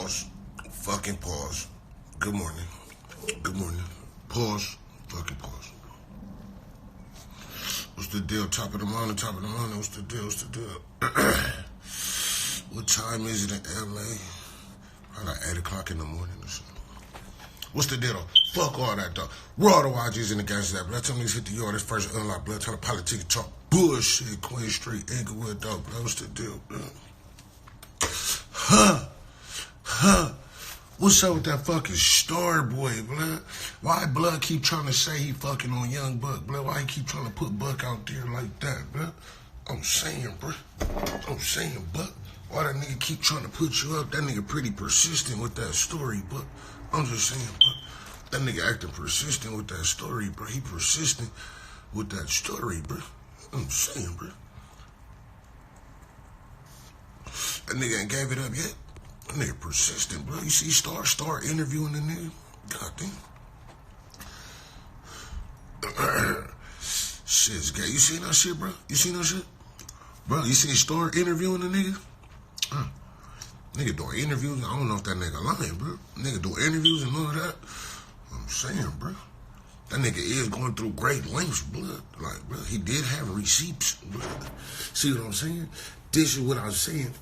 Pause. Fucking pause. Good morning. Good morning. Pause. Fucking pause. What's the deal? Top of the morning, top of the morning. What's the deal? What's the deal? What time is it in LA? Probably 8 o'clock in the morning or something. What's the deal though? Fuck all that though. Raw the YGs in the gas that. Blood, tell me to hit the yard. This first unlock. Blood, tell the politics talk bullshit. Queen Street, Inglewood, though. Blood, what's the deal, bro? What's up with that fucking star boy, blood? Why blood keep trying to say he fucking on Young Buck, blood? Why he keep trying to put Buck out there like that, blood? I'm saying, bro. I'm saying, Buck. Why that nigga keep trying to put you up? That nigga pretty persistent with that story, Buck. I'm just saying, Buck. That nigga acting persistent with that story, bro. He persistent with that story, bro. I'm saying, bro. That nigga ain't gave it up yet. That nigga persistent, bro. You see Star interviewing the nigga? Goddamn. Shit's gay. You seen that shit, bro? You seen that shit? Bro, you seen Star interviewing the nigga? Nigga doing interviews. I don't know if that nigga lying, bro. Nigga doing interviews and all of that. I'm saying, bro. That nigga is going through great lengths, blood. Like, bro, he did have receipts, blood. See what I'm saying? This is what I'm saying.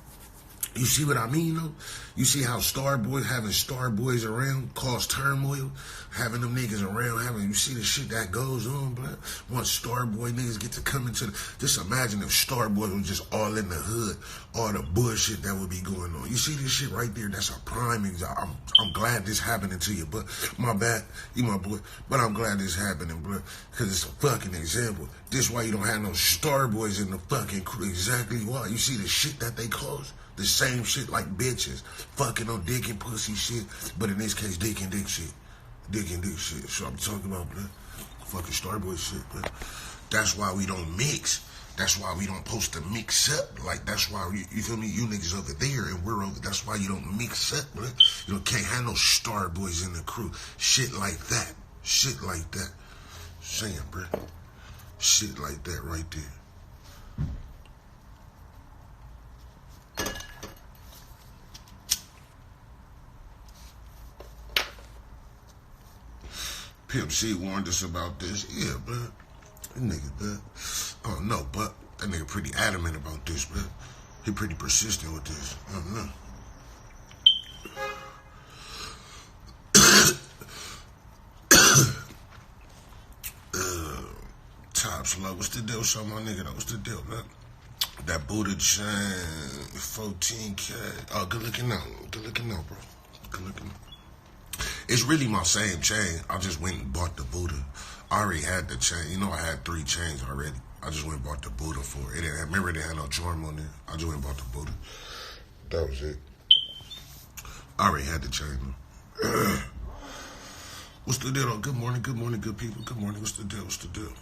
You see what I mean, though? You see how having star boys around cause turmoil? Having them niggas around, you see the shit that goes on, blood? Once star boy niggas get to come into just imagine if star boys was just all in the hood, all the bullshit that would be going on. You see this shit right there? That's a prime example. I'm glad this happening to you, but my bad, you my boy, but I'm glad this happening, blood, because it's a fucking example. This why you don't have no star boys in the fucking crew. Exactly why. You see the shit that they cause? The same shit like bitches. Fucking on dick and pussy shit. But in this case, dick and dick shit. Dick and dick shit. So I'm talking about, blood. Fucking Starboy shit, blood. That's why we don't mix. That's why we don't post to mix up. Like, that's why, you feel me? You niggas over there and we're over. That's why you don't mix up, blood. You can't have no star boys in the crew. Shit like that. Shit like that. Saying, bro. Shit like that right there. Pimp C warned us about this. Yeah, but that nigga, but oh no, but that nigga pretty adamant about this, but he pretty persistent with this. I don't know. Tops low. What's the deal? Show my nigga though. What's the deal, man? That Buddha chain, 14K. Oh, good looking out. Good looking out, bro. Good looking out. It's really my same chain. I just went and bought the Buddha. I already had the chain. You know, I had 3 chains already. I just went and bought the Buddha for it. Remember, it had no charm on there. I just went and bought the Buddha. That was it. I already had the chain. What's the deal? Good morning, good people. Good morning. What's the deal? What's the deal?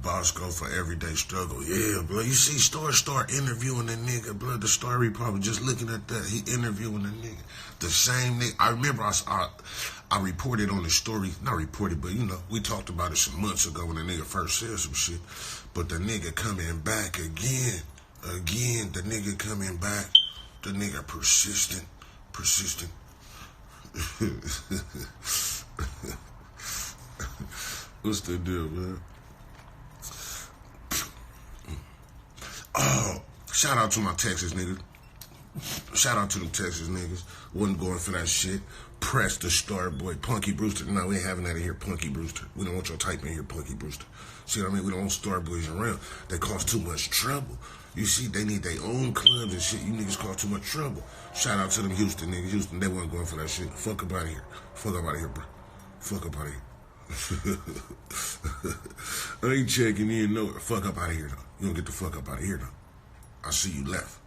Boskoe for everyday struggle. Yeah, bro. You see Star interviewing the nigga, bro. The story probably just looking at that. He interviewing the nigga. The same nigga. I remember I reported on the story. Not reported, but you know, we talked about it some months ago when the nigga first said some shit. But the nigga coming back again. The nigga coming back. The nigga persistent. What's the deal, man? Oh, shout out to my Texas niggas. Shout out to them Texas niggas. Wasn't going for that shit. Press the star boy. Punky Brewster. No, we ain't having that in here, Punky Brewster. We don't want your type in here, Punky Brewster. See what I mean? We don't want star boys around. They cause too much trouble. You see, they need their own clubs and shit. You niggas cause too much trouble. Shout out to them Houston niggas. Houston, they wasn't going for that shit. Fuck up out of here. Fuck up out of here, bro. Fuck up out of here. I ain't checking in, no. Fuck up out of here, though. You don't get the fuck up out of here, though. I see you left.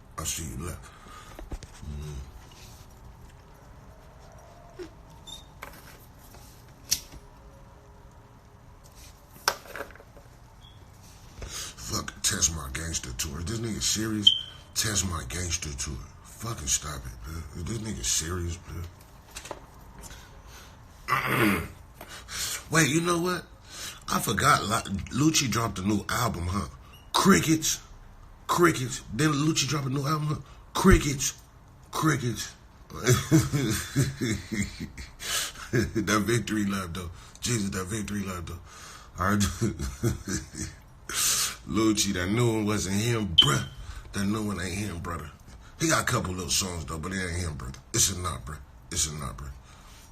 Fucking test my gangster tour. Is this nigga serious? Test my gangster tour. Fucking stop it, man. Is this nigga serious, man? Wait, you know what? I forgot. Lucci dropped a new album, huh? Crickets. Then Lucci dropped a new album, huh? Crickets. That victory lap though. Jesus, that victory lap though. I heard Lucci, that new one wasn't him, bruh. That new one ain't him, brother. He got a couple little songs though, but it ain't him, brother. It's a not, bruh. It's a not, bruh.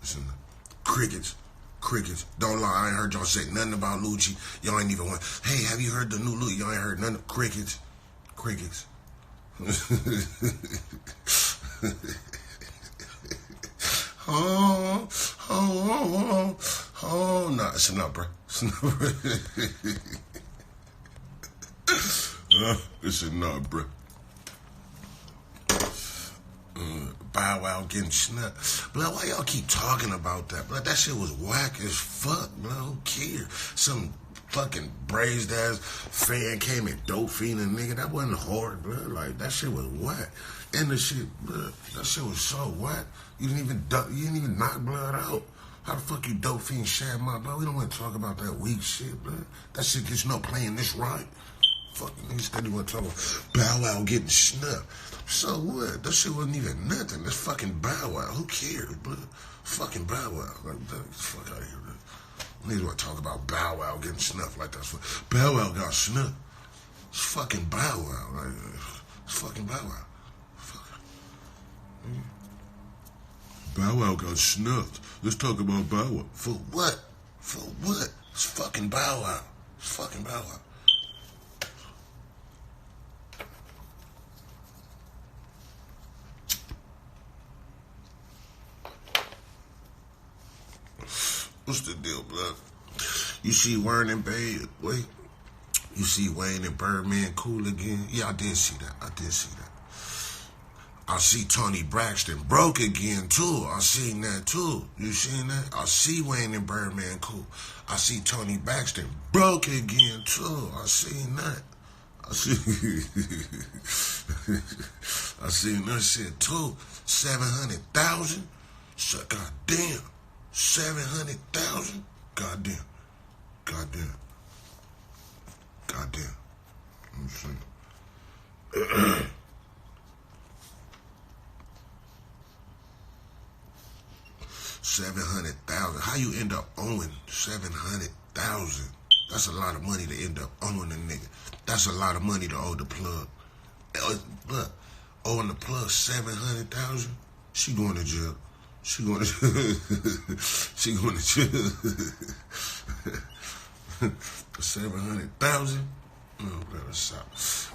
It's a not. Crickets. Don't lie, I ain't heard y'all say nothing about Lucci. Y'all ain't even went, hey, have you heard the new Lucci? Y'all ain't heard nothing. Crickets. Nah, it's enough, bro. It's enough, bro. Bow Wow getting snuck. Blood, why y'all keep talking about that? Blood, that shit was whack as fuck, blood. Who cares? Some fucking braised ass fan came and dope fiending nigga. That wasn't hard, blood. Like, that shit was whack. And the shit, blood, that shit was so whack. You didn't even knock blood out. How the fuck you dope fiend shad my blood? We don't want to talk about that weak shit, blood. That shit gets no playing this right. Fucking niggas steady want to talk about Bow Wow getting snuck. So what? That shit wasn't even nothing. That's fucking Bow Wow. Who cares, blood? Fucking Bow Wow. Like, get the fuck out of here, blood. Niggas want to talk about Bow Wow getting snuffed like that's what Bow Wow got snuffed. It's fucking Bow Wow. Like, it's fucking Bow Wow. Fuck. Bow Wow got snuffed. Let's talk about Bow Wow. For what? For what? It's fucking Bow Wow. It's fucking Bow Wow. What's the deal, blood? You see Wayne and Bay, wait. You see Wayne and Birdman cool again? Yeah, I did see that. I see Toni Braxton broke again, too. I seen that, too. You seen that? I see Wayne and Birdman cool. I see Toni Braxton broke again, too. I seen that. I seen that shit, too. 700,000? So, goddamn. 700,000? Goddamn. I'm saying. 700,000. How you end up owing 700,000? That's a lot of money to end up owing a nigga. That's a lot of money to owe the plug. Look, owing the plug 700,000. She going to jail. She going to jail. 700,000. Oh, brother, stop.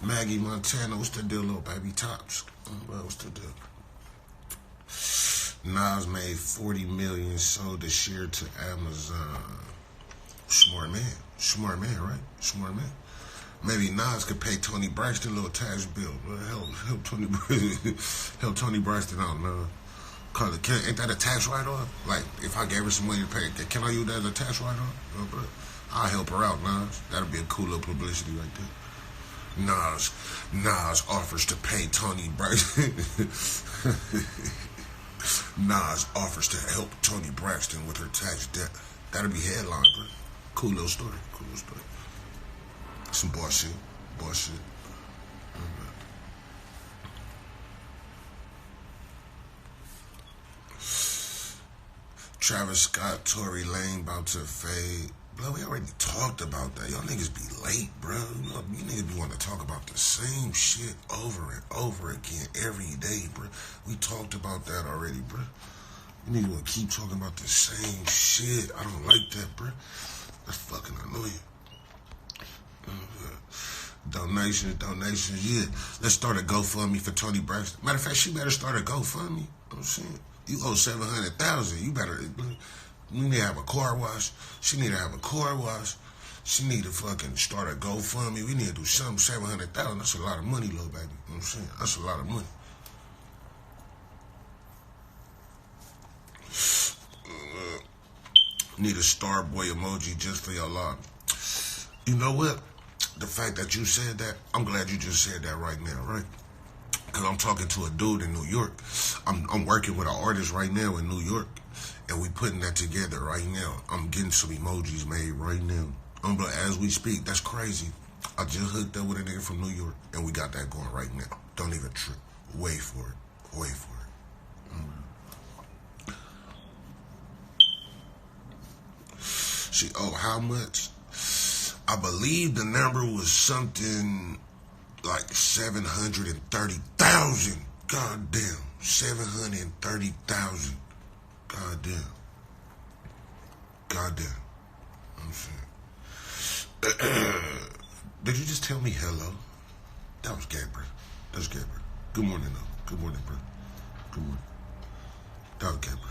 Maggie Montana, what's the deal, little baby tops? What's the deal? Nas made 40 million, sold the share to Amazon. Smart man, right? Smart man. Maybe Nas could pay Toni Braxton a little tax bill. Help Toni Braxton out, man. Cause ain't that a tax write-off? Like, if I gave her some money to pay, can I use that as a tax write-off? No, bro. I'll help her out, Nas. That'll be a cool little publicity right there. Nas offers to pay Toni Braxton. Nas offers to help Toni Braxton with her tax debt. That'll be headline, bro. Cool little story. Some boss shit. Travis Scott, Tory Lane about to fade. Bro, we already talked about that. Y'all niggas be late, bro. You niggas be wanting to talk about the same shit over and over again every day, bro. We talked about that already, bro. You niggas want to keep talking about the same shit. I don't like that, bro. That's fucking annoying. Donations, yeah. Let's start a GoFundMe for Toni Braxton. Matter of fact, she better start a GoFundMe. I'm saying. You owe 700,000. You need to have a car wash. She need to have a car wash. She need to fucking start a GoFundMe. We need to do something. 700,000. That's a lot of money, little baby. You know what I'm saying? That's a lot of money. Need a star boy emoji just for your lobby. You know what? The fact that you said that, I'm glad you just said that right now, right? Because I'm talking to a dude in New York. I'm working with an artist right now in New York, and we putting that together right now. I'm getting some emojis made right now. As we speak, that's crazy. I just hooked up with a nigga from New York, and we got that going right now. Don't even trip. Wait for it. She owed how much? I believe the number was something like 730,000. God damn. 730,000. God damn. God damn. I'm saying. Did you just tell me hello? That was Gabriel. That was Gabriel. Good morning, though. Good morning, bro. Good morning. That was Gabriel.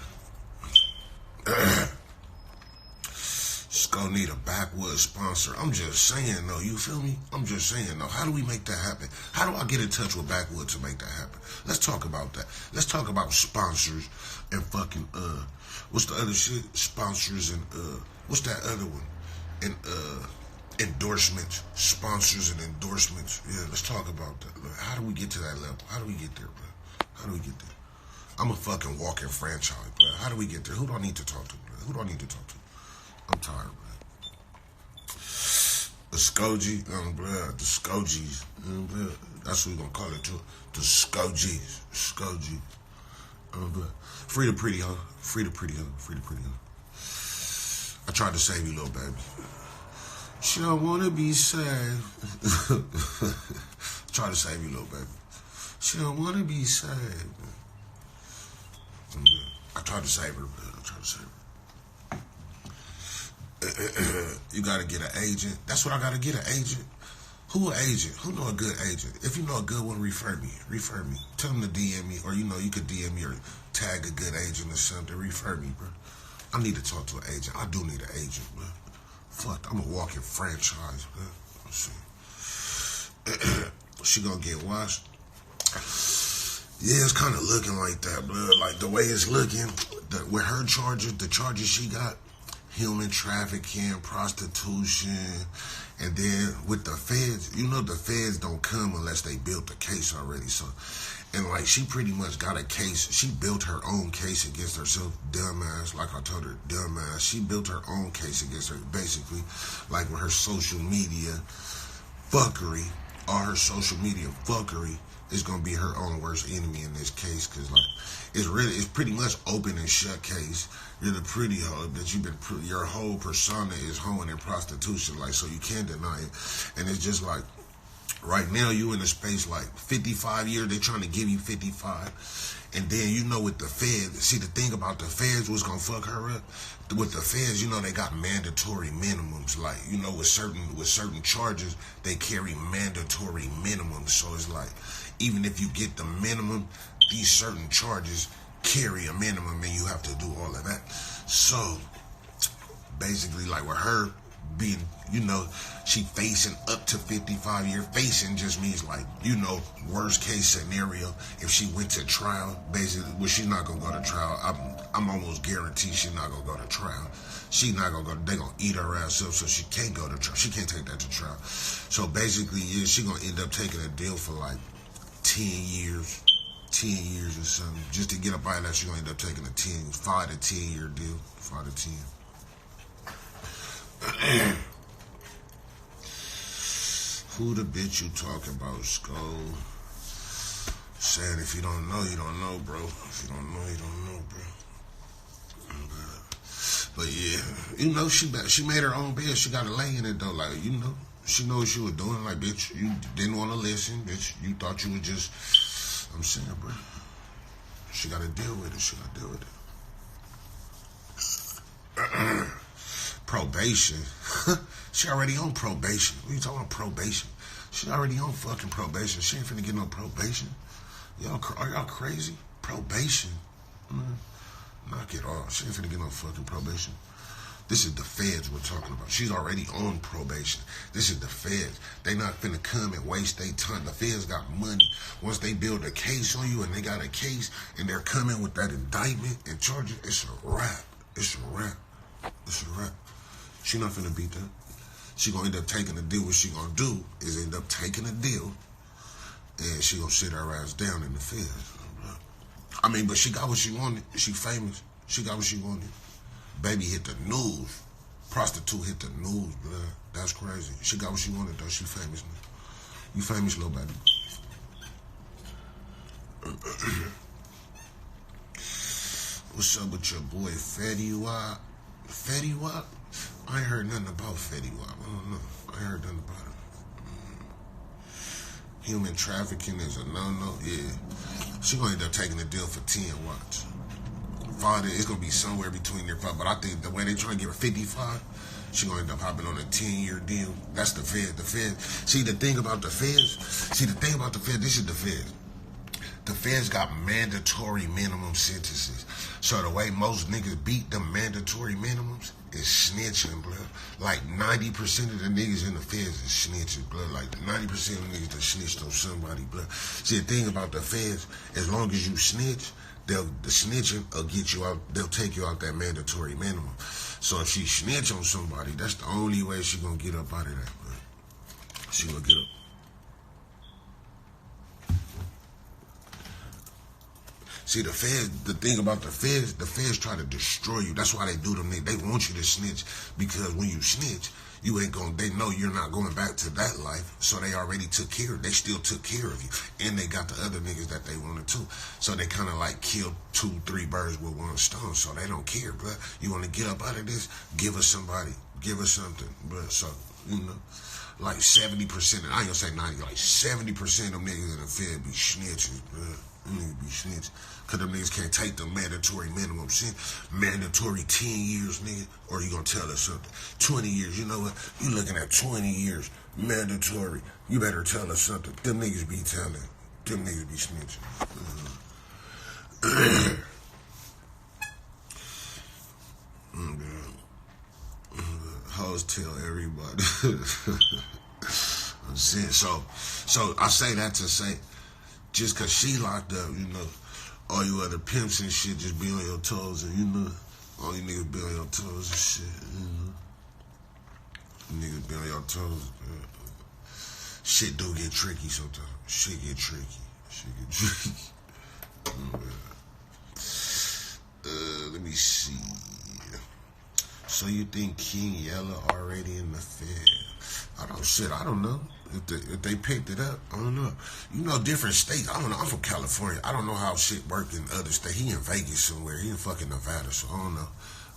Just gonna need a backwoods sponsor. I'm just saying, though. You feel me? I'm just saying, though. How do we make that happen? How do I get in touch with Backwood to make that happen? Let's talk about that. Let's talk about sponsors and fucking, what's the other shit? Sponsors and, what's that other one? And, endorsements, sponsors and endorsements. Yeah, let's talk about that. Look, how do we get to that level? How do we get there, bro? How do we get there? I'm a fucking walking franchise, bro. How do we get there? Who do I need to talk to, bro? Who do I need to talk to? I'm tired, bro. The Skoji, bro. The Skojis, bro. That's what we're gonna call it too. The Skojis, Skoji. Bro. Free the pretty hoe. Free the pretty hoe. Free the pretty hoe. I tried to save you, little baby. She don't wanna be saved. Try to save you, little baby. She don't wanna be saved. I tried to save her, man. I tried to save her. You gotta get an agent. That's what I gotta get, an agent. Who an agent? Who know a good agent? If you know a good one, refer me. Refer me. Tell them to DM me, or you could DM me or tag a good agent or something. Refer me, bro. I need to talk to an agent. I do need an agent, bro. Fuck, I'm a walking franchise, man. Let's see. She gonna get washed? Yeah, it's kind of looking like that, blood. Like the way it's looking, with her charges, the charges she got, human trafficking, prostitution, and then with the feds, the feds don't come unless they built the case already. So, and like she pretty much got a case. She built her own case against herself, dumbass. Like I told her, dumbass. She built her own case against her, basically, like with her social media fuckery. All her social media fuckery is gonna be her own worst enemy in this case, cause like it's pretty much open and shut case. You're the pretty hoe that your whole persona is hoeing and prostitution, like, so you can't deny it. And it's just like, right now you in a space like 55 years, they trying to give you 55. And then with the feds, see the thing about the feds was gonna fuck her up. With the feds, they got mandatory minimums. Like, with certain charges, they carry mandatory minimums. So it's like, even if you get the minimum, these certain charges carry a minimum and you have to do all of that. So basically, like with her being, she facing up to 55 years. Facing just means like, worst case scenario, if she went to trial, basically, well, she's not gonna go to trial. I'm almost guaranteed she's not gonna go to trial. She's not gonna go, they gonna eat her ass up, so she can't go to trial. She can't take that to trial. So basically, yeah, she gonna end up taking a deal for like 10 years. 10 years or something. Just to get up out of that, she's gonna end up taking a 5 to 10 year deal. 5 to 10. Who the bitch you talking about, Skull? Saying if you don't know, you don't know, bro. If you don't know, you don't know, bro. But yeah, she made her own bed. She got to lay in it though, like, she knows what she was doing. Like, bitch, you didn't want to listen, bitch. You thought you would just. I'm saying, bro. She got to deal with it. She got to deal with it. Probation. She already on probation. What are you talking about, probation? She already on fucking probation. She ain't finna get no probation. Are y'all crazy? Probation. Knock it off. She ain't finna get no fucking probation. This is the feds we're talking about. She's already on probation. This is the feds. They not finna come and waste their time. The feds got money. Once they build a case on you and they got a case and they're coming with that indictment and charges, it's a wrap. It's a wrap. It's a wrap. She not finna beat that. She gonna end up taking a deal. What she gonna do is end up taking a deal and she gonna sit her ass down in the feds. I mean, but she got what she wanted. She famous. She got what she wanted. Baby hit the news. Prostitute hit the news, blood. That's crazy. She got what she wanted, though. She famous, man. You famous, little baby. What's up with your boy, Fetty Wap? Fetty Wap? I ain't heard nothing about Fetty Wap. I don't know. I ain't heard nothing about it. Human trafficking is a no-no. Yeah. She gonna end up taking the deal for 10 watch. Father, it's gonna be somewhere between their five, but I think the way they trying to give her 55, she gonna end up hopping on a 10-year deal. That's the Fed. The Fed. See the thing about the Feds. This is the Feds. The Feds got mandatory minimum sentences. So the way most niggas beat them mandatory minimums is snitching, blood. Like 90% of the niggas in the Feds is snitching, blood. Like 90% of the niggas that snitched on somebody, blood. See the thing about the Feds, as long as you snitch, the snitching will get you out. They'll take you out that mandatory minimum. So if she snitch on somebody, that's the only way she gonna get up out of that, blood. She gonna get up. See, the Feds, the thing about the Feds try to destroy you. That's why they do them. They want you to snitch, because when you snitch, you ain't gonna, they know you're not going back to that life. So they already took care of, they still took care of you. And they got the other niggas that they wanted to. So they kind of like killed 2-3 birds with one stone. So they don't care, bro. You want to get up out of this? Give us somebody. Give us something, bro. So, you know, like 70%, I ain't gonna say 90, like 70% of them niggas in the Fed be snitches, bro. Niggas be snitch. Cause them niggas can't take the mandatory minimum shit. Mandatory 10 years, nigga. Or you gonna tell us something. 20 years, you know what? You looking at 20 years. Mandatory. You better tell us something. Them niggas be telling. Them niggas be snitching. Hoes tell everybody. I'm saying, so I say that to say, just cause she locked up, you know, all you other pimps and shit just be on your toes, and you know, all you niggas be on your toes and shit, you know. Niggas be on your toes. Shit do get tricky sometimes. Shit get tricky. Let me see. So you think King Yella already in the Fed? I don't know. If they picked it up, I don't know. You know, different states. I don't know. I'm from California. I don't know how shit work in other states. He in Vegas somewhere. He in fucking Nevada, so I don't know.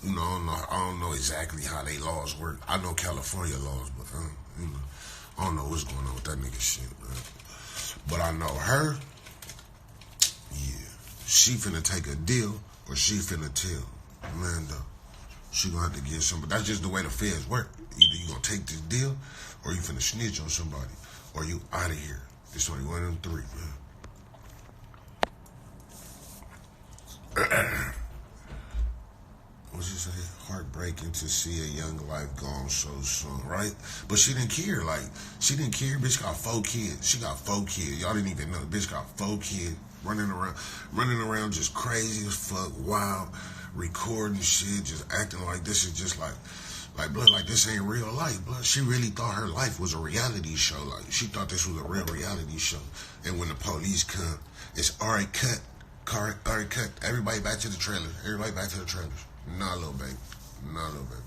You know, I don't know exactly how they laws work. I know California laws, but you know, I don't know what's going on with that nigga shit, man. But I know her. Yeah, she finna take a deal, or she finna tell. Man, though, she gonna have to get some. But that's just the way the Feds work. Either you gonna take this deal, or you finna snitch on somebody, or you out of here. It's only one of them three, man. What's he say? Heartbreaking to see a young life gone so soon, right? But she didn't care. Like, she didn't care. Bitch got 4 kids. She got 4 kids. Y'all didn't even know. Bitch got 4 kids running around just crazy as fuck, wild, recording shit, just acting like this is just like blood, like this ain't real life, blood. She really thought her life was a reality show. Like, she thought this was a real reality show. And when the police come, it's all right, cut. Everybody back to the trailers. Everybody back to the trailers. Nah, little baby. Nah, little baby.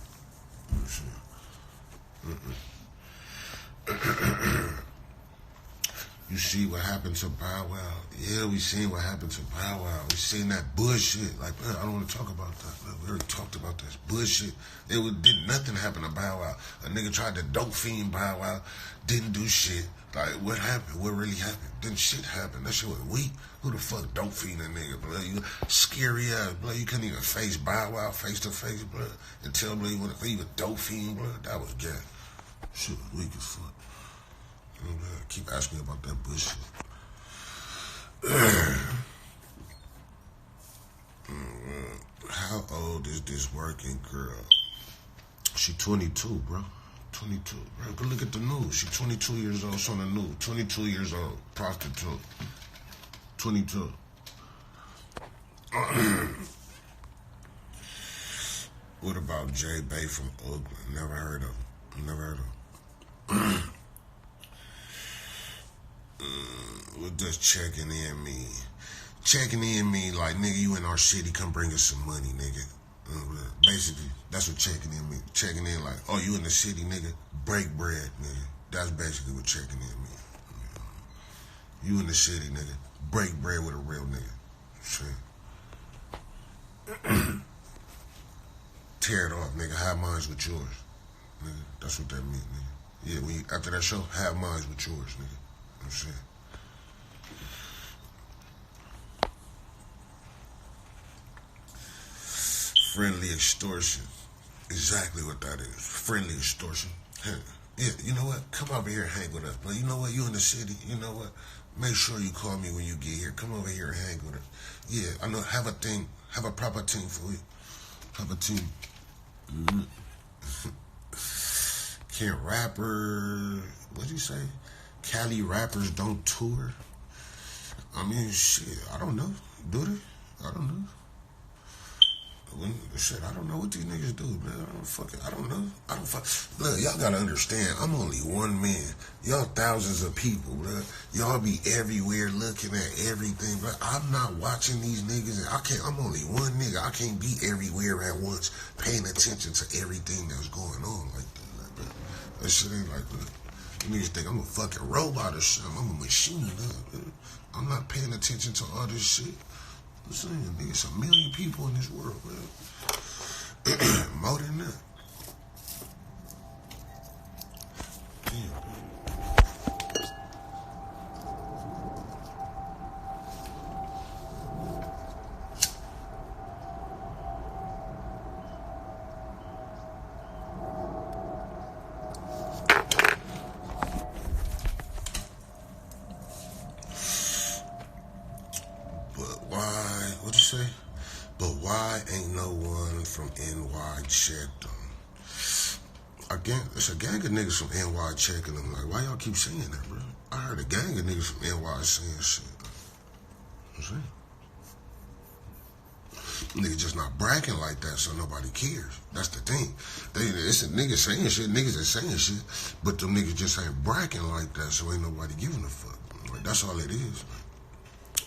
You see what happened to Bow Wow? Yeah, we seen what happened to Bow Wow. We seen that bullshit. Like, I don't want to talk about that. We already talked about this bullshit. Did nothing happen to Bow Wow. A nigga tried to dope fiend Bow Wow. Didn't do shit. Like, what happened? What really happened? Didn't shit happen. That shit was weak. Who the fuck dope fiend a nigga, blood? You scary ass, blood. You couldn't even face Bow Wow face to face, blood. And tell blood you want to even dope fiend, blood. That was gay. Shit was weak as fuck. Keep asking me about that bullshit. How old is this working girl? She 22, bro. 22, bro. Go look at the news. She 22 years old. It's on the news. 22 years old. Prostitute. 22. What about J Bay from Oakland? Never heard of him. What does checking in mean? Checking in mean like, nigga, you in our city, come bring us some money, nigga. Basically, that's what checking in mean. Checking in like, oh, you in the city, nigga, break bread, nigga. That's basically what checking in mean. You in the city, nigga, break bread with a real nigga. Shit. tear it off, nigga. Have mines with yours, nigga. That's what that means, nigga. Yeah, when you, after that show, have mines with yours, nigga. You know what I'm saying? Friendly extortion. Exactly what that is. Friendly extortion. Yeah, you know what? Come over here and hang with us. But you know what? You in the city. You know what? Make sure you call me when you get here. Come over here and hang with us. Yeah, I know. Have a thing. Have a proper team for you. Have a team. Can't rappers... What'd you say? Cali rappers don't tour? I mean, shit. I don't know. Do they? I don't know. Shit, I don't know what these niggas do, man. I don't know. Look, y'all gotta understand, I'm only one man. Y'all thousands of people, bro. Y'all be everywhere looking at everything, bro. I'm not watching these niggas, and I'm only one nigga. I can't be everywhere at once paying attention to everything that's going on like that, bro. That shit ain't like that. You niggas think I'm a fucking robot or something. I'm a machine, bro. I'm not paying attention to all this shit. I'm saying, nigga, it's 1 million people in this world, man. More than that. Damn. What'd you say? But why ain't no one from NY checked them? Again, it's a gang of niggas from NY checking them. Like, why y'all keep saying that, bro? I heard a gang of niggas from NY saying shit. I'm saying. Niggas just not bragging like that, so nobody cares. That's the thing. It's a nigga saying shit, niggas is saying shit, but them niggas just ain't bragging like that, so ain't nobody giving a fuck. Like, that's all it is.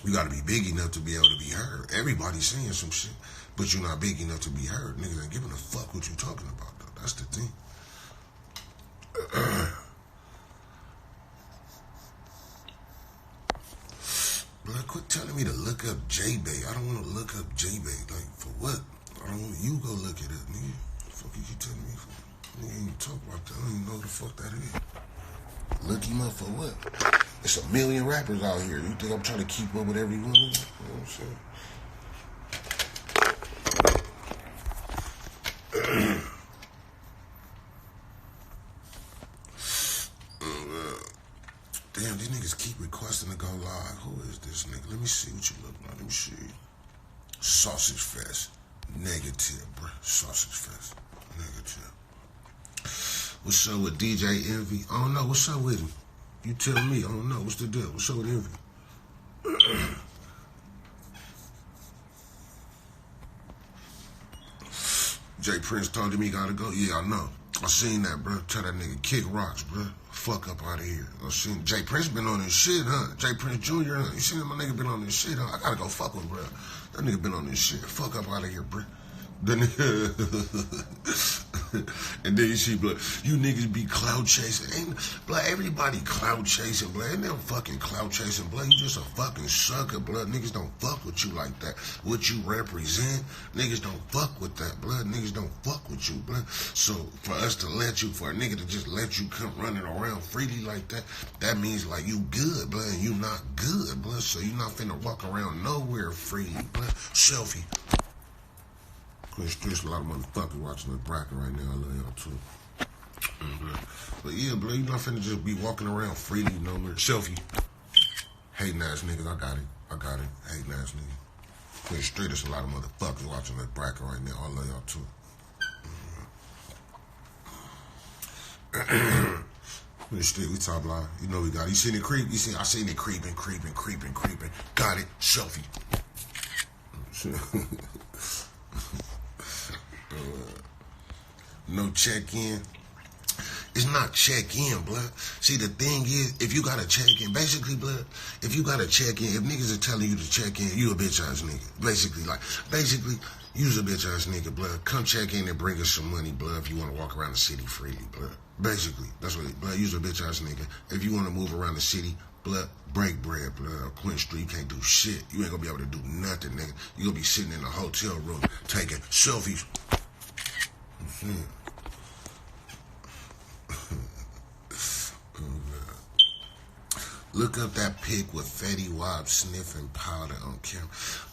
You gotta be big enough to be able to be heard. Everybody's saying some shit, but you're not big enough to be heard. Niggas ain't giving a fuck what you talking about, though. That's the thing. But quit telling me to look up J-Bay. I don't want to look up J-Bay. Like, for what? I don't want you go look it up, nigga. The fuck you keep telling me for? Nigga ain't even talk about that. I don't even know what the fuck that is. Look him up for what? It's 1 million rappers out here. You think I'm trying to keep up with every one of them? You know what I'm saying? Damn, these niggas keep requesting to go live. Who is this nigga? Let me see what you look like. Let me see. Sausage Fest. Negative, bruh. Sausage Fest. Negative. What's up with DJ Envy? I don't know. What's up with him? You tell me. I don't know. What's the deal? What's up with Envy? Jay Prince told him he gotta go. Yeah, I know. I seen that, bro. Tell that nigga kick rocks, bro. Fuck up out of here. I seen Jay Prince been on this shit, huh? Jay Prince Jr., huh? You seen my nigga been on this shit, huh? I gotta go fuck with, bro. That nigga been on this shit. Fuck up out of here, bro. Then and then you see, blood, you niggas be clout chasing. Ain't, blood, everybody clout chasing, blood. Ain't no fucking clout chasing, blood. You just a fucking sucker, blood. Niggas don't fuck with you like that. What you represent, niggas don't fuck with that, blood. Niggas don't fuck with you, blood. So for us to let you, for a nigga to just let you come running around freely like that, that means like you good, blood, and you not good, blood. So you not finna walk around nowhere freely, blood. Selfie. There's a lot of motherfuckers watching this bracket right now. I love y'all too. But yeah, bro, you not finna just be walking around freely no more. Selfie. Hating ass niggas, I got it. Hating ass niggas. Clear street, there's a lot of motherfuckers watching this bracket right now. I love y'all too. Clear street, we top line. You know we got it. You seen it creep? I seen it creeping. Got it. Selfie. No check-in. It's not check-in, blood. See, the thing is, if you got to check-in, basically, blood, if you got to check-in, if niggas are telling you to check-in, you a bitch-ass nigga. Basically, you's a bitch-ass nigga, blood. Come check in and bring us some money, blood, if you want to walk around the city freely, blood. Basically, that's what blood, you's a bitch-ass nigga. If you want to move around the city, blood, break bread, blood. Quinn Street, you can't do shit. You ain't gonna be able to do nothing, nigga. You gonna be sitting in a hotel room taking selfies. I'm saying. Look up that pic with Fetty Wap sniffing powder on camera.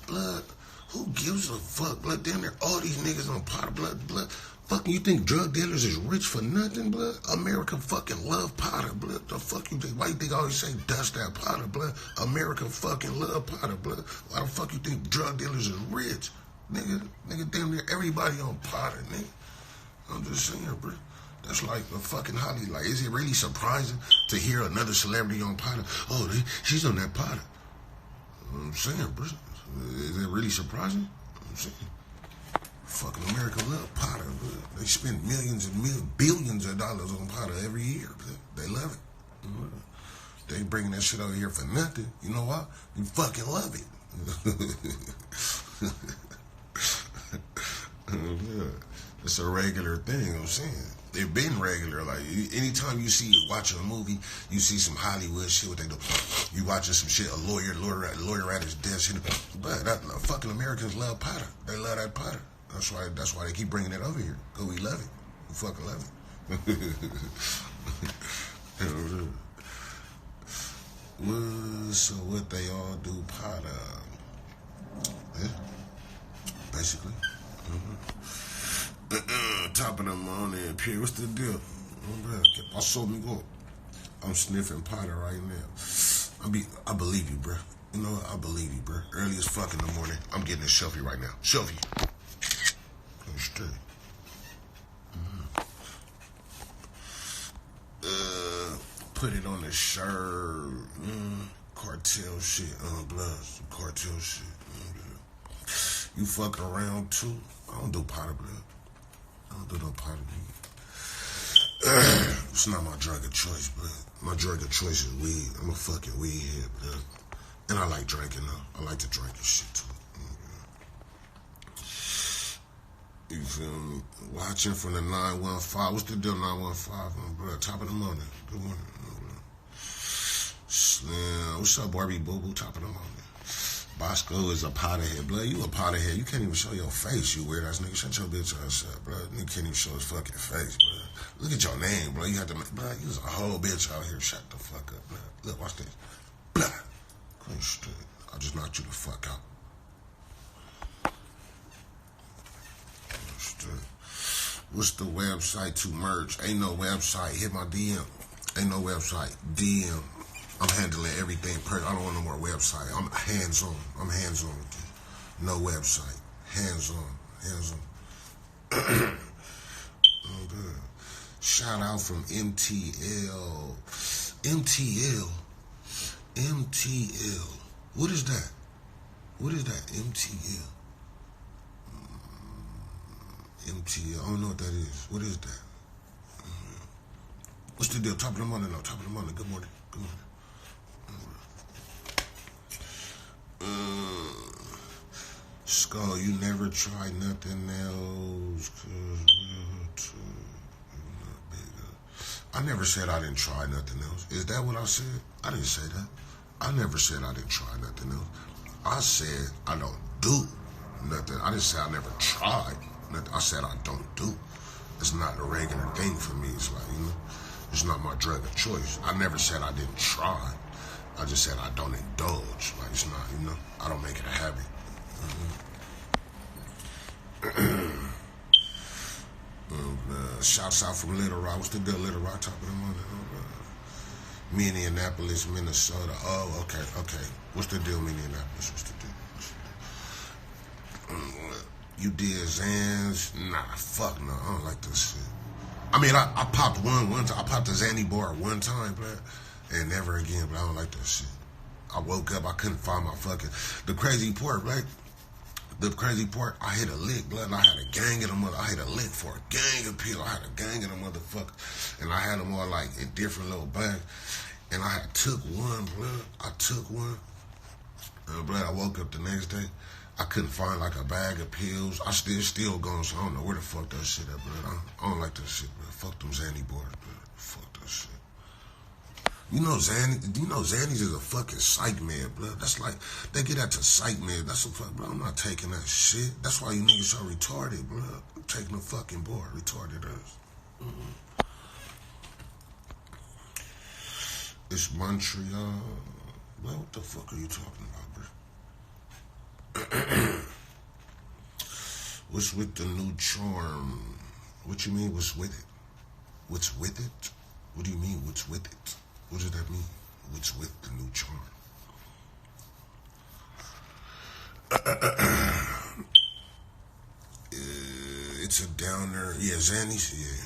Blood, who gives a fuck? Blood, damn near all these niggas on powder. Blood. Fucking, you think drug dealers is rich for nothing, blood? America fucking love powder, blood. The fuck you think? Why you think I always say dust that powder, blood? America fucking love powder, blood. Why the fuck you think drug dealers is rich? Nigga, damn near everybody on powder, nigga. I'm just saying, bro. That's like a fucking Holly. Like, is it really surprising to hear another celebrity on powder? Oh, she's on that powder. I'm saying, bro. Is it really surprising? I'm saying. Fucking America love powder, bro. They spend millions and billions of dollars on powder every year, bro. They love it. They bringing that shit over here for nothing. You know why? You fucking love it. It's a regular thing, I'm saying. They've been regular. Like, anytime you watching a movie, you see some Hollywood shit, what they do. You watching some shit, a lawyer at his desk. But fucking Americans love powder. They love that powder. That's why they keep bringing it over here. Because we love it. We fucking love it. So what they all do, powder. Yeah. Basically. Top of the morning, Pierre, what's the deal? I saw me go. I'm sniffing powder right now. I believe you, bro. You know what? I believe you, bro. Early as fuck in the morning, I'm getting a selfie right now. Selfie. Straight. Put it on the shirt. Cartel shit. Blood. Cartel shit. You fuck around too? I don't do powder, blood. I don't do no powder, blood. It's not my drug of choice, blood. My drug of choice is weed. I'm a fucking weed head, blood. And I like drinking, though. I like to drink and shit, too. You feel me? Watching from the 915. What's the deal, 915? Bro, top of the morning. Good morning. Slim. What's up, Barbie Boo Boo? Top of the morning. Boskoe is a powderhead, blood. You a powderhead. You can't even show your face, you weird ass nigga. Shut your bitch ass up, bro. Nigga can't even show his fucking face, bro. Look at your name, bro. You have to make, bro. You was a whole bitch out here. Shut the fuck up, bro. Look, watch this. Blah. Queen straight. I just knocked you the fuck out. What's the website to merge? Ain't no website. Hit my DM. Ain't no website. DM. I'm handling everything. I don't want no more website. I'm hands-on. I'm hands-on. No website. Hands-on. Hands-on. Oh, good. Shout out from MTL. MTL. MTL. What is that? What is that? MTL. MTL. I don't know what that is. What is that? What's the deal? Top of the morning. No, top of the morning. Good morning. Good morning. Skull, you never tried nothing else, cause I never said I didn't try nothing else. Is that what I said? I didn't say that. I never said I didn't try nothing else. I said I don't do nothing. I didn't say I never tried nothing. I said I don't do. It's not a regular thing for me. It's like, you know, it's not my drug of choice. I never said I didn't try. I just said I don't indulge. Like, it's not, you know, I don't make it a habit. Shouts out from Little Rock. What's the deal, Little Rock? Top of the morning. Minneapolis, Minnesota. Oh, okay. What's the deal, Minneapolis? What's the deal? You did Zans? Nah, fuck no. I don't like this shit. I mean, I popped one time. I popped the Zanny bar one time, but and never again. But I don't like that shit. I woke up, I couldn't find my fucking. The crazy part, right? The crazy part, I hit a lick, blood, and I had a gang of them mother. I hit a lick for a gang of people. I had a gang of them motherfuckers. And I had them all like in different little bags. And I had took one, blood. I took one. Blood, I woke up the next day. I couldn't find like a bag of pills. I still gone, so I don't know where the fuck that shit at, blood. I don't like that shit, blood. Fuck them Zanny boys, blood. Fuck that shit. You know Xannies is a fucking psych med, blood. That's like, they get that to psych med. That's a fuck, bro. I'm not taking that shit. That's why you niggas so retarded, blood. I'm taking a fucking board, retarded ass. It's Montreal. Well, what the fuck are you talking about, bro? What's with the new charm? What you mean, what's with it? What's with it? What do you mean, what's with it? What does that mean? What's with the new charm? It's a downer. Yeah, Xannies, yeah.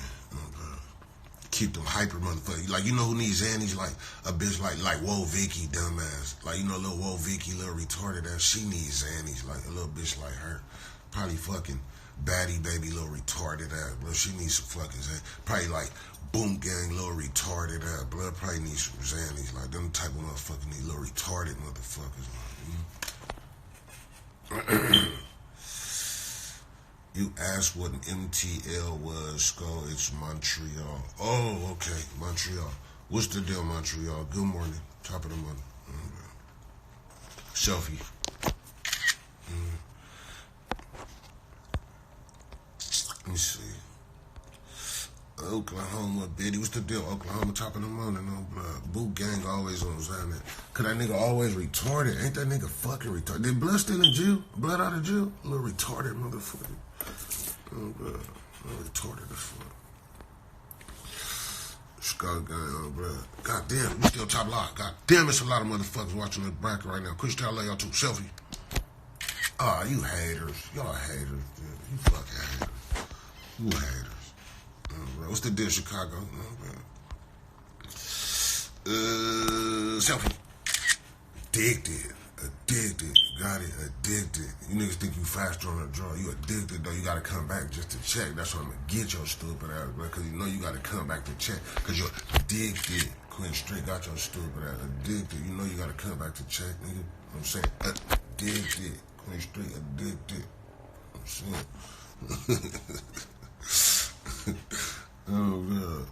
Keep them hyper motherfuckers. Like, you know who needs Xannies? Like a bitch like Whoa Vicky, dumbass. Like, you know, little Whoa Vicky, little retarded ass. She needs Xannies. Like a little bitch like her. Probably fucking baddie baby, little retarded ass. Bro, she needs some fucking Xannies. Probably like Boom Gang, little retarded ass. Blood probably needs some Xannies. Like them type of motherfuckers need little retarded motherfuckers. You asked what an MTL was, Skull. It's Montreal. Oh, okay, Montreal. What's the deal, Montreal? Good morning. Top of the morning. Selfie. Let me see. Oklahoma, Biddy. What's the deal? Oklahoma, top of the morning. No blood. Boot gang always on Zion. Cause that nigga always retarded. Ain't that nigga fucking retarded? Did Blood still in jail? Blood out of jail? A little retarded motherfucker. Oh, blood. I'm retarded as fuck. Skull gang, oh, blood. God damn, we still top lock. God damn, it's a lot of motherfuckers watching this bracket right now. Chris, tell y'all too. Selfie. Ah, you haters. Y'all haters. Dude. You fucking haters. You haters. Oh, what's the deal, Chicago? Oh, selfie. Addicted. Got it. Addicted. You niggas think you faster on the draw. You addicted, though. You gotta come back just to check. That's why I'm gonna get your stupid ass, bro. Cause you know you gotta come back to check. Cause you're addicted. Quinn Street got your stupid ass. Addicted. You know you gotta come back to check, nigga. You know what I'm saying? Addicted. Quinn Street, addicted. You know what I'm saying? Oh, God.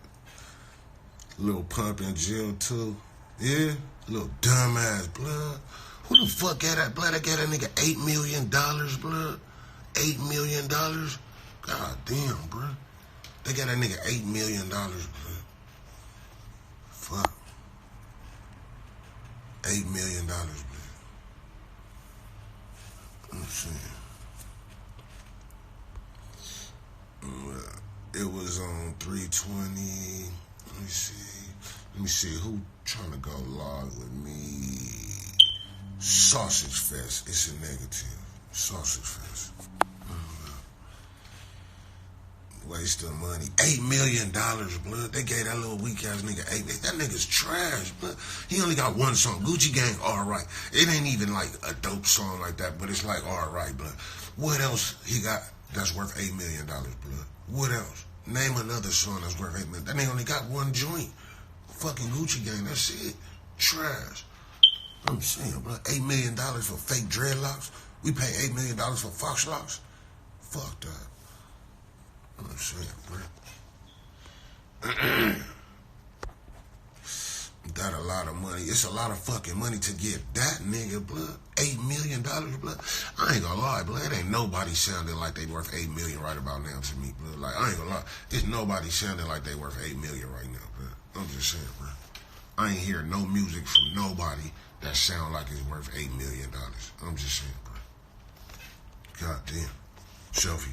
Lil Pump in jail, too. Yeah? Little dumbass, blood. Who the fuck got that, blood? I got that nigga $8 million, blood. $8 million? God damn, bro. They got that nigga $8 million, blood. Fuck. $8 million, blood. I'm saying. It was on 320. Let me see who trying to go log with me. Sausage Fest. It's a negative. Sausage Fest. Waste of money. $8 million, blood. They gave that little weak ass nigga $8 million. That nigga's trash, blood. He only got one song. Gucci Gang, alright. It ain't even like a dope song like that, but it's like alright, blood. What else he got that's worth $8 million, blood? What else? Name another song that's worth $8 million. That nigga only got one joint. Fucking Gucci Gang, that's it. Trash. I'm saying, bro, $8 million for fake dreadlocks? We pay $8 million for Fox locks? Fuck that. I'm saying, bro. Got a lot of money. It's a lot of fucking money to get that nigga, blood. $8 million, blood. I ain't gonna lie, blood. It ain't nobody sounding like they worth $8 million right about now to me, blood. Like, I ain't gonna lie. It's nobody sounding like they worth $8 million right now, blood. I'm just saying, bro. I ain't hearing no music from nobody that sound like it's worth $8 million. I'm just saying, bro. God damn. Selfie.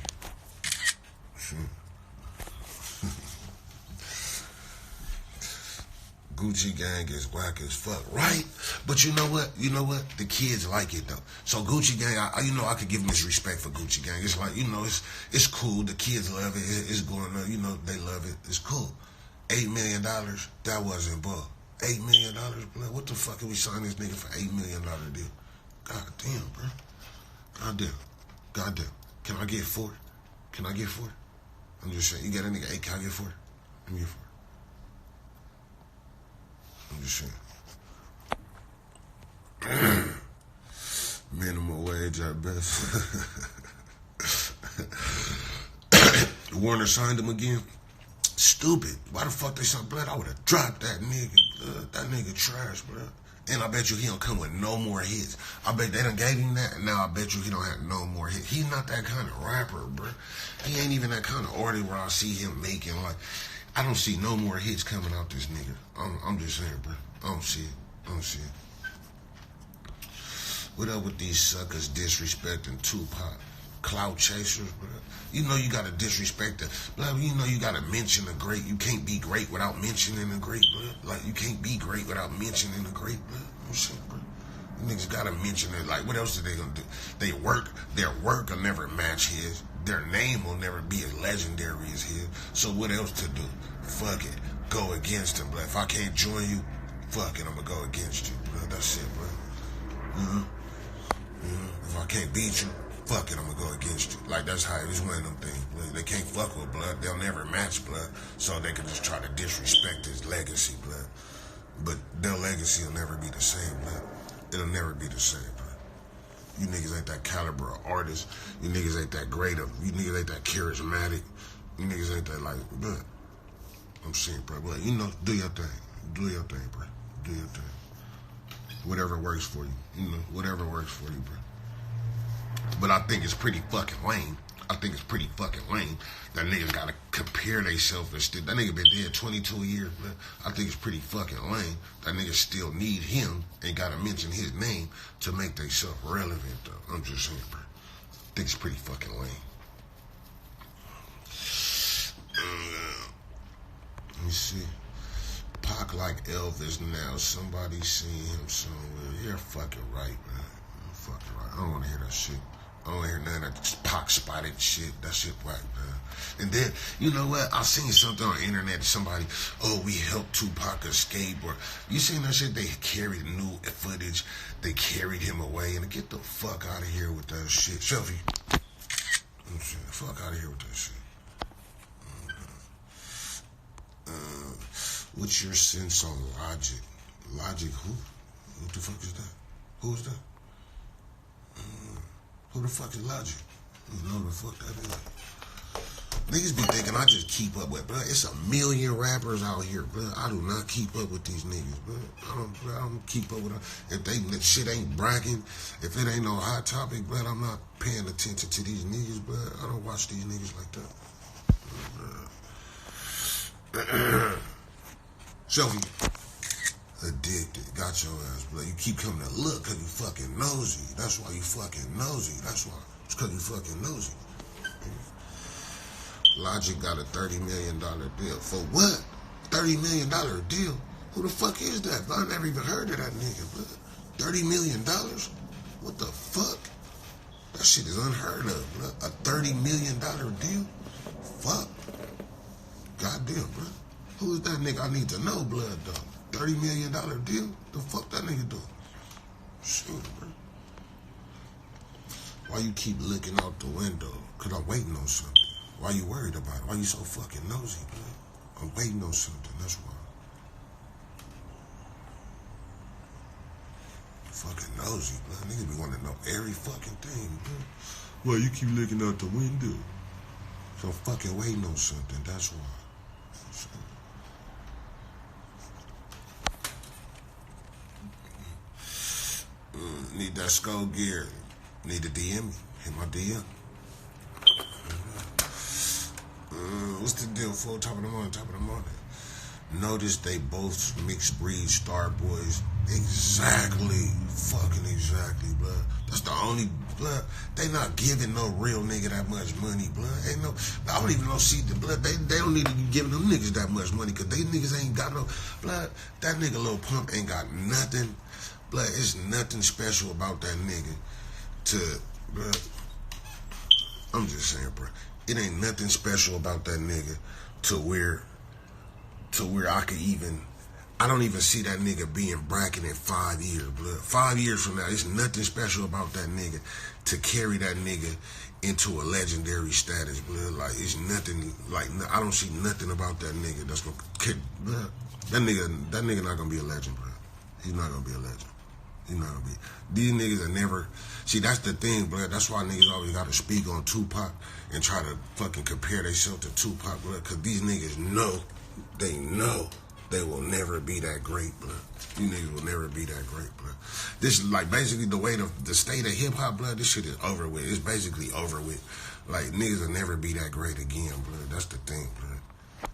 Gucci Gang is whack as fuck, right? But you know what? The kids like it though. So Gucci Gang, I could give them this respect for Gucci Gang. It's like, it's cool. The kids love it. It's going on. They love it. It's cool. $8 million, that wasn't bull. $8 million, blood. What the fuck are we signing this nigga for $8 million deal? God damn, bro. God damn. Can I get 4? I'm just saying. You got a nigga 8? Can I get 4? Let me get 4. I'm just saying. Minimum wage at best. Warner signed him again. Stupid. Why the fuck they signed Blood? I would have dropped that nigga. That nigga trash, blood. And I bet you he don't come with no more hits. I bet they done gave him that, and now I bet you he don't have no more hits. He's not that kind of rapper, bro. He ain't even that kind of artist where I see him making, like, I don't see no more hits coming out this nigga. I'm just saying, bro. I don't see it. I don't see it. What up with these suckers disrespecting Tupac? Clout chasers, bro. You know you gotta disrespect the, bro. You know you gotta mention the great. You can't be great without mentioning the great, bro. Like, you can't be great without mentioning the great, bro. I'm saying, bro. You niggas gotta mention it. Like, what else are they gonna do? Their work will never match his. Their name will never be as legendary as his. So what else to do? Fuck it. Go against him, bro. If I can't join you, fuck it, I'm gonna go against you, bro. That's it, bro. If I can't beat you, fuck it, I'm gonna go against you. Like, that's how it is, one of them things. Blood. They can't fuck with blood. They'll never match blood. So they can just try to disrespect his legacy, blood. But their legacy will never be the same, blood. It'll never be the same, blood. You niggas ain't that caliber of artist. You niggas ain't that great of, you niggas ain't that charismatic. You niggas ain't that, like, blood. I'm saying, bro, blood. You know, do your thing. Do your thing, bro. Do your thing. Whatever works for you. You know, whatever works for you, bro. But I think it's pretty fucking lame. I think it's pretty fucking lame that niggas gotta compare themselves and still. That nigga been dead 22 years, man. I think it's pretty fucking lame that niggas still need him and gotta mention his name to make themselves relevant, though. I'm just saying, bro. I think it's pretty fucking lame. Let me see. Pac like Elvis now. Somebody seen him somewhere. You're fucking right, man. You're fucking right. I don't want to hear that shit. I don't hear none of that Pac spotted shit. That shit whack, man. And then, you know what? I seen something on the internet. Somebody, oh, we helped Tupac escape. Or you seen that shit? They carried new footage. They carried him away. And get the fuck out of here with that shit. Shelfie. Fuck out of here with that shit. What's your sense on Logic? Logic who? What the fuck is that? Who is that? Who the fuck is Logic? You know who the fuck that is? Niggas be thinking I just keep up with, bro. It's 1 million rappers out here, bro. I do not keep up with these niggas, bro. I don't keep up with them. If that shit ain't bragging, if it ain't no hot topic, bro, I'm not paying attention to these niggas, bro. I don't watch these niggas like that. Shelfie. Addicted. Got your ass, bro. You keep coming to look because you fucking nosy. That's why you fucking nosy. That's why. It's because you fucking nosy. Logic got a $30 million deal. For what? $30 million deal? Who the fuck is that? I never even heard of that nigga, bro. $30 million? What the fuck? That shit is unheard of, bro. A $30 million deal? Fuck. Goddamn, bro. Who is that nigga? I need to know, blood, though. $30 million deal? The fuck that nigga do? Shoot, bro. Why you keep looking out the window? Because I'm waiting on something. Why you worried about it? Why you so fucking nosy, bro? I'm waiting on something, that's why. Fucking nosy, bro. Niggas be wanting to know every fucking thing, bro. Why you keep looking out the window? So I'm fucking waiting on something, that's why. Need that skull gear. Need to DM me. Hit my DM. What's the deal, fool? Top of the morning. Notice they both mixed breed star boys. Exactly. Fucking exactly, blood. That's the only, blood. They not giving no real nigga that much money, blood. Ain't no, I don't even know, see the blood. They don't need to be giving them niggas that much money because they niggas ain't got no, blood. That nigga Lil Pump ain't got nothing. Blood, it's nothing special about that nigga to, blood. I'm just saying, bro. It ain't nothing special about that nigga to where I could even, I don't even see that nigga being bragging in 5 years, blood. 5 years from now, it's nothing special about that nigga to carry that nigga into a legendary status, blood. Like, it's nothing, like, I don't see nothing about that nigga that's gonna kick, blood. That nigga not gonna be a legend, bro. He's not gonna be a legend. He's not gonna be. These niggas are never, see, that's the thing, blood. That's why niggas always gotta speak on Tupac and try to fucking compare themselves to Tupac, blood. Cause these niggas know, they know They will never be that great, blood. You niggas will never be that great, blood. This is like basically the way the state of hip hop, blood. This shit is over with. It's basically over with. Like niggas will never be that great again, blood. That's the thing, blood.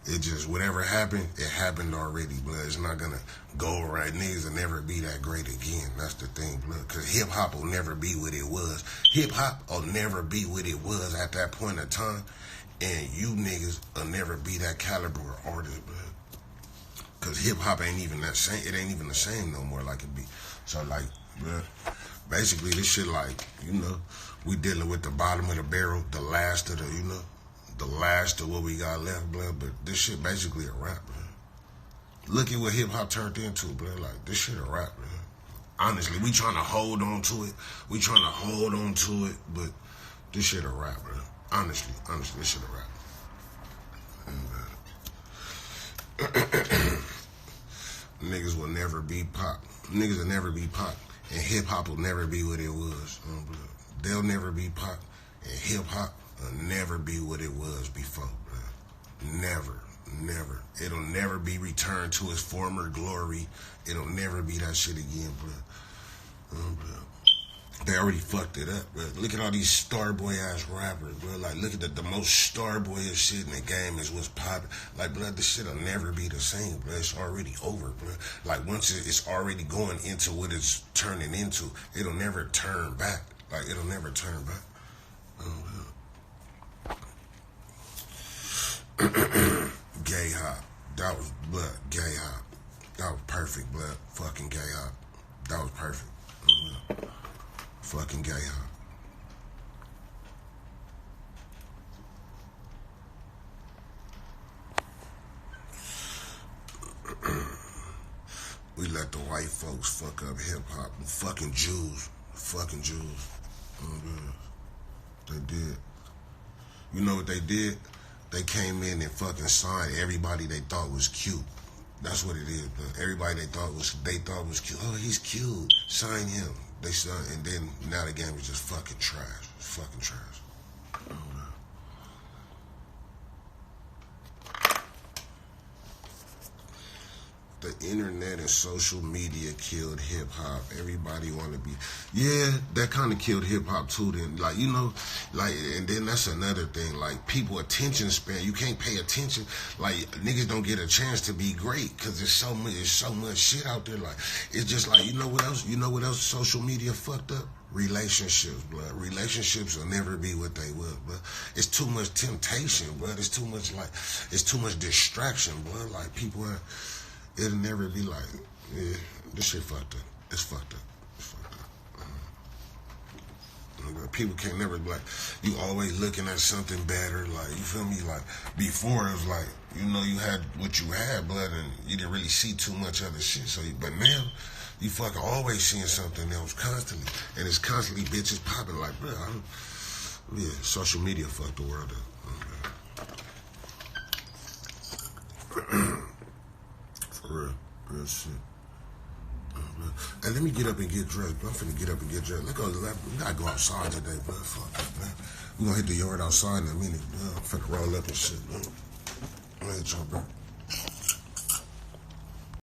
It just whatever happened, it happened already, blood. It's not gonna go right. Niggas will never be that great again. That's the thing, blood. Cause hip hop will never be what it was. Hip hop will never be what it was at that point in time, and you niggas will never be that caliber of artist, blood. Cause hip hop ain't even that same. It ain't even the same no more like it be. So like, bruh, basically this shit like, you know, we dealing with the bottom of the barrel, the last of the, you know, the last of what we got left, blood. But this shit basically a rap, blood. Look at what hip hop turned into, blood. Like this shit a rap, blood. Honestly, we trying to hold on to it. We trying to hold on to it, but this shit a rap, blood. Honestly, this shit a rap. Niggas will never be pop. Niggas will never be pop. And hip hop will never be what it was. They'll never be pop. And hip hop will never be what it was before, bro. Never. It'll never be returned to its former glory. It'll never be that shit again, bro. They already fucked it up, bro. Look at all these starboy ass rappers, bro. Like, look at the most starboyish shit in the game is what's popping. Like, blood, this shit'll never be the same, bro. It's already over, bro. Like, once it's already going into what it's turning into, it'll never turn back. Like, it'll never turn back. Gay hop. That was blood. Gay hop. That was perfect, blood. Fucking gay hop. That was perfect. Fucking gay hop. We let the white folks fuck up hip hop. Fucking Jews. Fucking Jews. They did. You know what they did? They came in and fucking signed everybody they thought was cute. That's what it is, but everybody they thought was cute. Oh, he's cute. Sign him. They signed, and then now the game is just fucking trash. It's fucking trash. The internet and social media killed hip hop. Everybody want to be, yeah, that kind of killed hip hop too. Then, like, you know, like, and then that's another thing. Like, people attention span. You can't pay attention. Like, niggas don't get a chance to be great because there's so much shit out there. Like, it's just like, you know what else? You know what else? Social media fucked up. Relationships, blood. Relationships will never be what they were, blood. It's too much temptation, blood. It's too much distraction, blood. Like, people are. It'll never be like, yeah, this shit fucked up. It's fucked up. It's fucked up. People can't never be like, you always looking at something better. Like, you feel me? Like, before it was like, you know, you had what you had, blood, and you didn't really see too much other shit. So, but now, you fucking always seeing something else constantly. And it's constantly bitches popping like, bro, yeah, social media fucked the world up. Real shit. Hey, let me get up and get dressed, bro. I'm finna get up and get dressed. We gotta go outside today, bro. Fuck it, man. We gonna hit the yard outside in a minute, bro. I'm finna roll up and shit, bro. All right, y'all, bro.